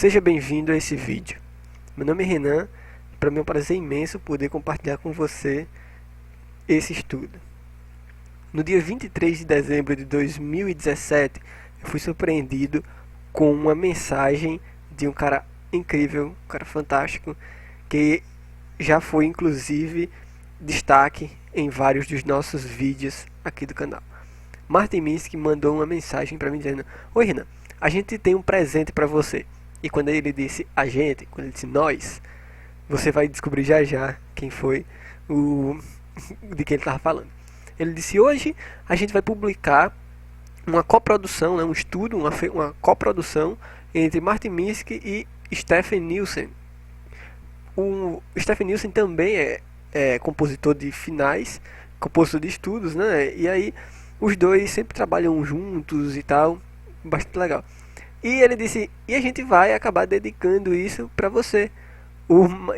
Seja bem-vindo a esse vídeo. Meu nome é Renan e para mim é um prazer imenso poder compartilhar com você esse estudo. No dia 23 de dezembro de 2017, eu fui surpreendido com uma mensagem de um cara incrível, um cara fantástico, que já foi inclusive destaque em vários dos nossos vídeos aqui do canal. Martin Minsky mandou uma mensagem para mim dizendo: Oi Renan, a gente tem um presente para você. E quando ele disse a gente, quando ele disse nós, você vai descobrir já já quem foi o de quem ele estava falando. Ele disse: hoje a gente vai publicar uma coprodução, né, um estudo, uma coprodução entre Martin Minsky e Stephen Nielsen. O Stephen Nielsen também é compositor de finais, compositor de estudos, né? E aí os dois sempre trabalham juntos e tal, bastante legal. E ele disse: e a gente vai acabar dedicando isso para você.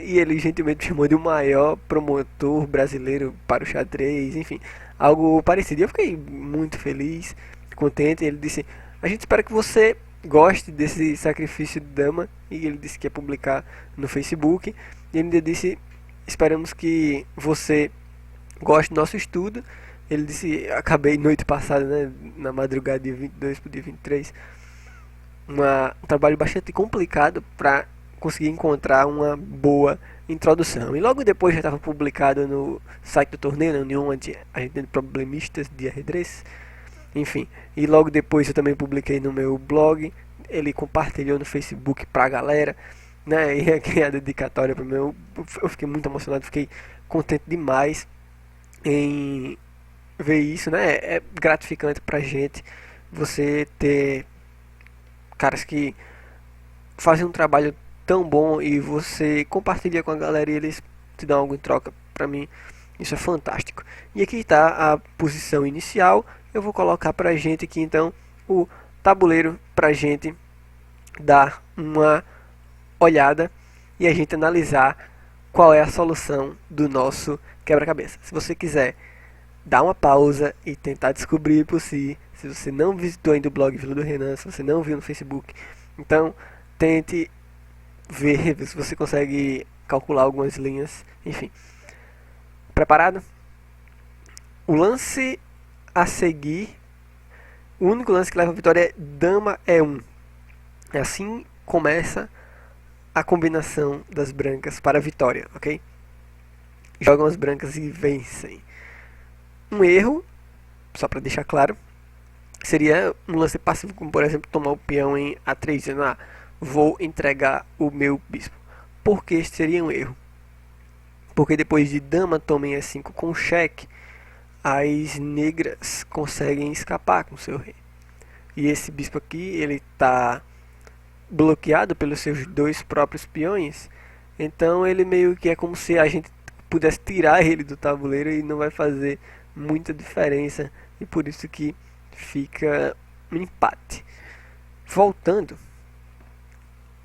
E ele gentilmente chamou de o maior promotor brasileiro para o xadrez, enfim, algo parecido. E eu fiquei muito feliz, contente. Ele disse: a gente espera que você goste desse sacrifício de dama. E ele disse que ia publicar no Facebook. E ele ainda disse: esperamos que você goste do nosso estudo. Ele disse: acabei noite passada, né, na madrugada de 22 para o dia 23, um trabalho bastante complicado para conseguir encontrar uma boa introdução. E logo depois já estava publicado no site do torneio, na União Anti-Agentes Problemistas de Ajedrez. Enfim, e logo depois eu também publiquei no meu blog. Ele compartilhou no Facebook pra galera, né? E aqui a dedicatória para mim. Eu fiquei muito emocionado, fiquei contente demais em ver isso, né? É gratificante pra gente você ter caras que fazem um trabalho tão bom e você compartilha com a galera e eles te dão algo em troca. Pra mim isso é fantástico. E aqui está a posição inicial. Eu vou colocar pra gente aqui então o tabuleiro pra gente dar uma olhada e a gente analisar qual é a solução do nosso quebra-cabeça. Se você quiser dar uma pausa e tentar descobrir por si, se você não visitou ainda o blog Vila do Renan, se você não viu no Facebook, então tente ver se você consegue calcular algumas linhas. Enfim, preparado? O lance a seguir, o único lance que leva a vitória é Dama E1. Assim começa a combinação das brancas para a vitória, ok? Jogam as brancas e vencem. Um erro, só para deixar claro, seria um lance passivo, como por exemplo tomar o peão em A3, dizendo: vou entregar o meu bispo. Por que este seria um erro? Porque depois de dama toma em E5 com cheque, as negras conseguem escapar com seu rei. E esse bispo aqui, ele está bloqueado pelos seus dois próprios peões. Então ele meio que é como se a gente pudesse tirar ele do tabuleiro e não vai fazer muita diferença. E por isso que fica um empate. Voltando,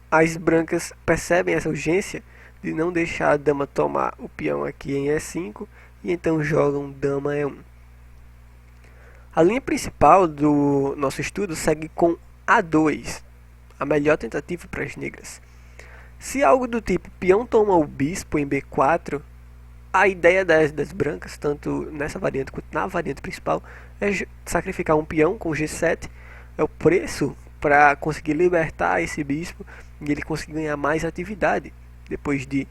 as brancas percebem essa urgência de não deixar a dama tomar o peão aqui em E5 e então jogam dama E1. A linha principal do nosso estudo segue com A2, a melhor tentativa para as negras. Se algo do tipo peão toma o bispo em B4, a ideia das brancas, tanto nessa variante quanto na variante principal, é sacrificar um peão com G7. É o preço para conseguir libertar esse bispo e ele conseguir ganhar mais atividade. Depois de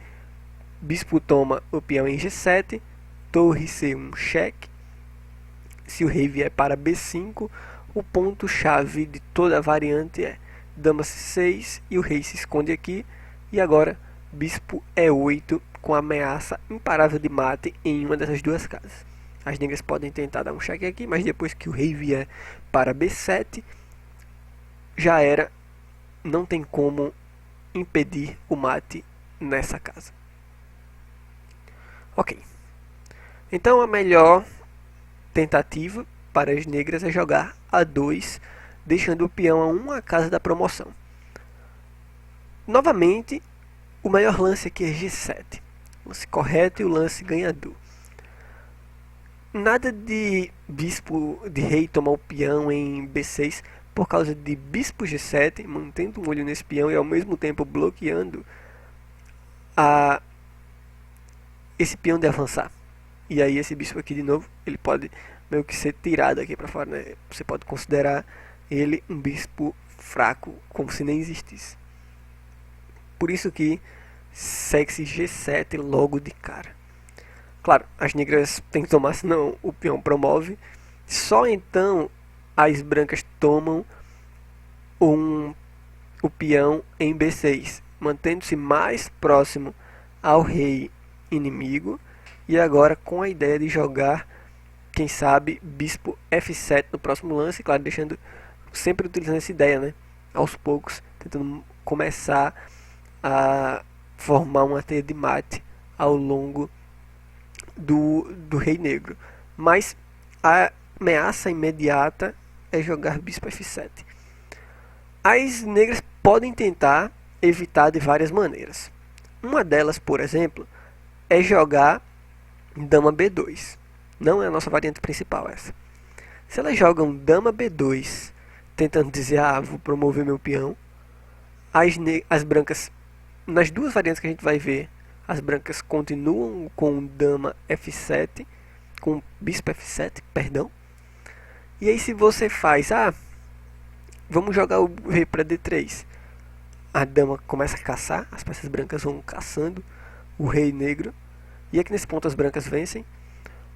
bispo toma o peão em G7, torre C1 cheque. Se o rei vier para B5, o ponto chave de toda a variante é dama C6 e o rei se esconde aqui. E agora bispo E8 com ameaça imparável de mate em uma dessas duas casas. As negras podem tentar dar um cheque aqui, mas depois que o rei vier para B7, já era, não tem como impedir o mate nessa casa. Ok, então a melhor tentativa para as negras é jogar A2, deixando o peão a uma casa da promoção. Novamente, o melhor lance aqui é G7, lance correto e o lance ganhador. Nada de bispo de rei tomar o peão em B6, por causa de bispo G7, mantendo um olho nesse peão e ao mesmo tempo bloqueando esse peão de avançar. E aí esse bispo aqui de novo, ele pode meio que ser tirado aqui para fora, né? Você pode considerar ele um bispo fraco, como se nem existisse. Por isso que segue G7 logo de cara. Claro, as negras têm que tomar, senão o peão promove. Só então as brancas tomam o peão em B6, mantendo-se mais próximo ao rei inimigo. E agora com a ideia de jogar, quem sabe, bispo F7 no próximo lance. Claro, deixando, sempre utilizando essa ideia, né? Aos poucos, tentando começar a formar uma teia de mate ao longo do rei negro. Mas a ameaça imediata é jogar bispo F7. As negras podem tentar evitar de várias maneiras. Uma delas, por exemplo, é jogar dama B2. Não é a nossa variante principal essa. Se elas jogam dama B2, tentando dizer, vou promover meu peão, as brancas, nas duas variantes que a gente vai ver, as brancas continuam com dama F7, com bispo F7, perdão. E aí se você faz, vamos jogar o rei para D3, a dama começa a caçar, as peças brancas vão caçando o rei negro, e aqui nesse ponto as brancas vencem.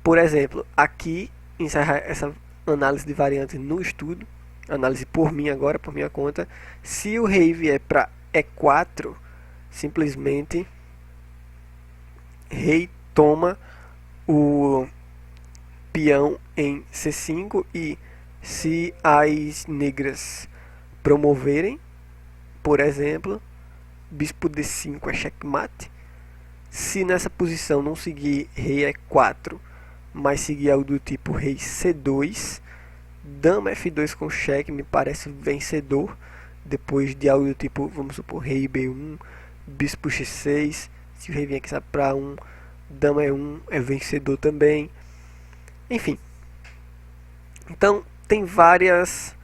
Por exemplo, aqui encerra essa análise de variante no estudo, análise por mim agora, por minha conta. Se o rei vier para E4, simplesmente rei toma o peão em C5, e se as negras promoverem, por exemplo, bispo D5 é checkmate. Se nessa posição não seguir rei E4, mas seguir algo do tipo rei C2, dama F2 com cheque me parece vencedor. Depois de algo do tipo, vamos supor, rei B1, bispo X6, se o rei vier aqui para 1, dama E1 é vencedor também. Enfim, então tem várias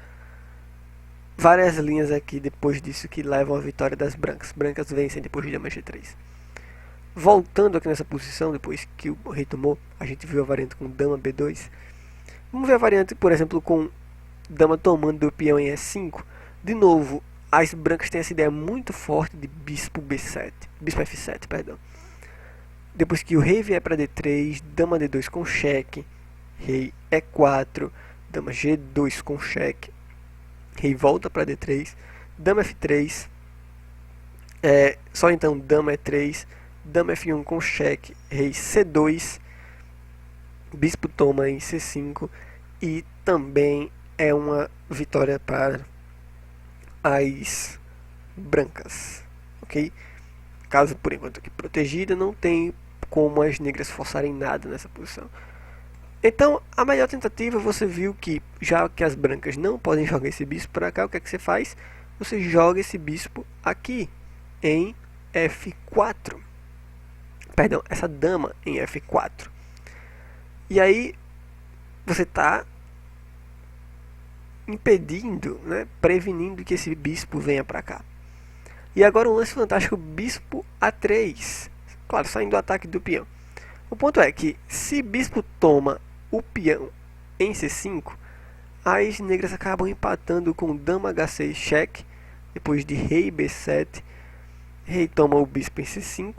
linhas aqui depois disso que levam à vitória das brancas. Brancas vencem depois de dama G3. Voltando aqui nessa posição, depois que o rei tomou, a gente viu a variante com dama B2. Vamos ver a variante, por exemplo, com dama tomando o peão em E5. De novo, as brancas têm essa ideia muito forte de bispo B7, bispo F7, perdão. Depois que o rei vier para D3, dama D2 com cheque, rei E4, dama G2 com cheque, rei volta para D3, dama F3, só então dama E3, dama F1 com cheque, rei C2, bispo toma em C5, e também é uma vitória para as brancas, ok? Casa por enquanto aqui protegida, não tem como as negras forçarem nada nessa posição. Então a melhor tentativa, você viu que já que as brancas não podem jogar esse bispo para cá, o que é que você faz? Você joga esse bispo aqui em F4. Perdão, essa dama em F4. E aí você está impedindo, né, prevenindo que esse bispo venha para cá. E agora um lance fantástico, bispo A3. Claro, saindo do ataque do peão. O ponto é que se bispo toma o peão em C5, as negras acabam empatando com dama H6 cheque, depois de rei B7, rei toma o bispo em C5,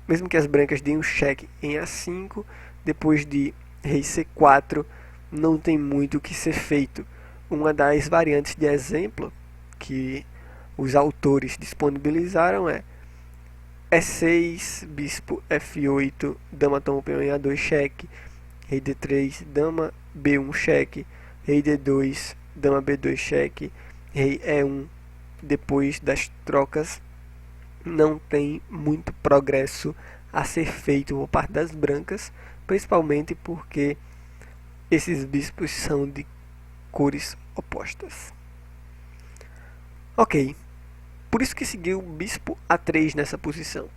mesmo que as brancas deem um cheque em A5, depois de rei C4, não tem muito o que ser feito. Uma das variantes de exemplo que os autores disponibilizaram é E6, bispo F8, dama toma o peão em A2 cheque, rei D3, dama B1 cheque, rei D2, dama B2 cheque, rei E1. Depois das trocas não tem muito progresso a ser feito por parte das brancas, principalmente porque esses bispos são de cores opostas. Ok, por isso que seguiu o bispo A3 nessa posição.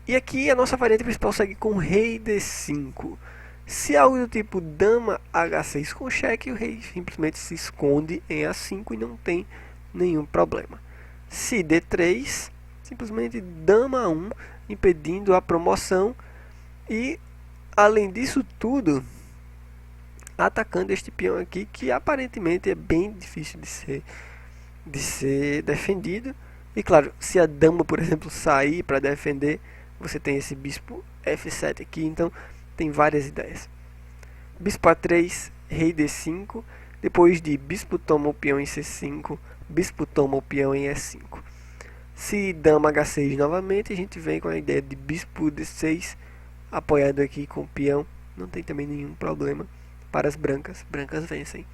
E aqui a nossa variante principal segue com rei D5. Se algo do tipo dama H6 com cheque, o rei simplesmente se esconde em A5 e não tem nenhum problema. Se D3, simplesmente dama A1, impedindo a promoção e, além disso tudo, atacando este peão aqui, que aparentemente é bem difícil de ser defendido. E claro, se a dama, por exemplo, sair para defender, você tem esse bispo F7 aqui, então tem várias ideias. Bispo A3, rei D5, depois de bispo toma o peão em C5, bispo toma o peão em E5. Se dama H6 novamente, a gente vem com a ideia de bispo D6, apoiado aqui com o peão, não tem também nenhum problema para as brancas vencem.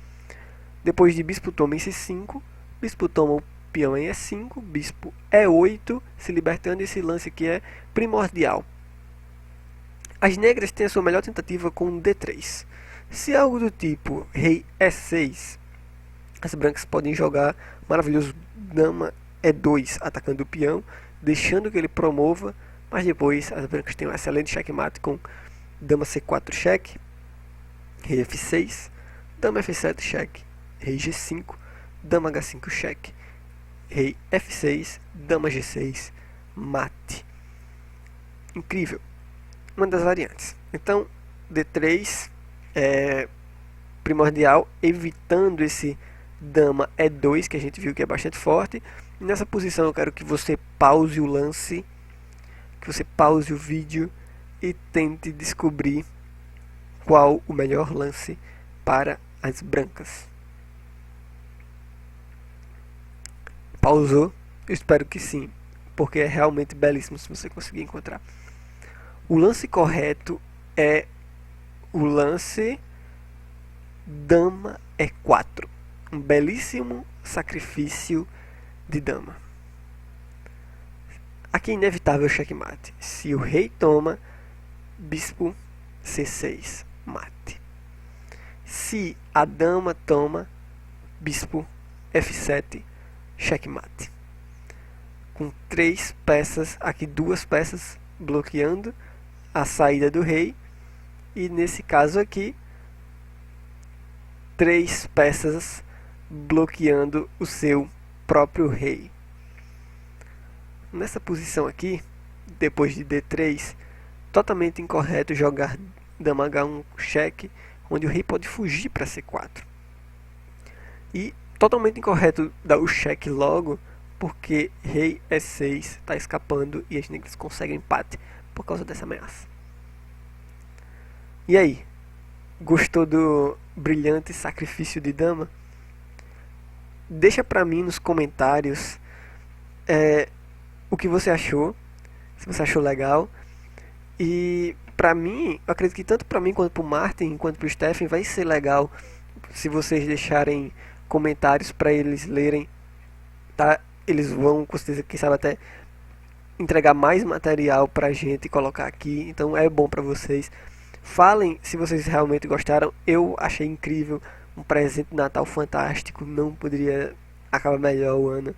Depois de bispo toma em C5, bispo toma o peão em E5, bispo E8, se libertando. Esse lance aqui é primordial. As negras têm a sua melhor tentativa com D3. Se algo do tipo rei E6, as brancas podem jogar maravilhoso dama E2, atacando o peão, deixando que ele promova, mas depois as brancas têm um excelente checkmate com dama C4 cheque, rei F6, dama F7 cheque, rei G5, dama H5 cheque, rei F6, dama G6, mate. Incrível. Uma das variantes. Então, D3 é primordial, evitando esse dama E2, que a gente viu que é bastante forte. E nessa posição eu quero que você pause o lance, que você pause o vídeo e tente descobrir qual o melhor lance para as brancas. Pausou? Eu espero que sim, porque é realmente belíssimo se você conseguir encontrar. O lance correto é o lance dama E4, um belíssimo sacrifício de dama. Aqui é inevitável checkmate. Se o rei toma, bispo C6, mate. Se a dama toma, bispo F7, checkmate. Com 3 peças, aqui 2 peças bloqueando a saída do rei, e nesse caso aqui 3 peças bloqueando o seu próprio rei. Nessa posição aqui, depois de D3, totalmente incorreto jogar dama H1 cheque, onde o rei pode fugir para C4. E totalmente incorreto dar o cheque logo, porque rei E6 está escapando e as negras conseguem empate por causa dessa ameaça. E aí? Gostou do brilhante sacrifício de dama? Deixa pra mim nos comentários o que você achou, se você achou legal. E pra mim, eu acredito que tanto pra mim quanto pro Martin, quanto pro Stephen, vai ser legal se vocês deixarem comentários pra eles lerem, tá? Eles vão, com certeza, quem sabe até entregar mais material pra gente colocar aqui, então é bom pra vocês. Falem se vocês realmente gostaram. Eu achei incrível, um presente de Natal fantástico, não poderia acabar melhor o ano.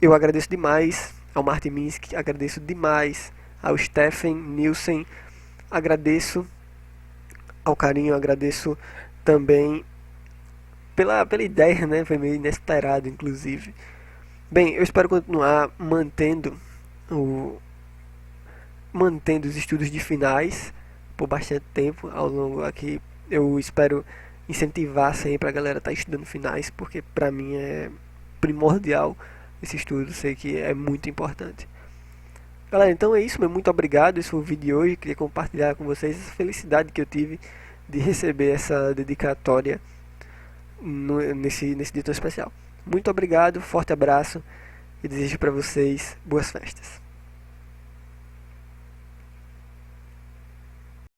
Eu agradeço demais ao Martin Minsky, agradeço demais ao Stephen Nielsen, agradeço ao carinho, agradeço também pela ideia, né? Foi meio inesperado, inclusive. Bem, eu espero continuar mantendo os estudos de finais por bastante tempo ao longo aqui. Eu espero incentivar sempre a galera a estar estudando finais, porque pra mim é primordial esse estudo, sei que é muito importante. Galera, então é isso, muito obrigado. Esse foi o vídeo de hoje. Queria compartilhar com vocês essa felicidade que eu tive de receber essa dedicatória nesse dia tão especial. Muito obrigado, forte abraço e desejo para vocês boas festas.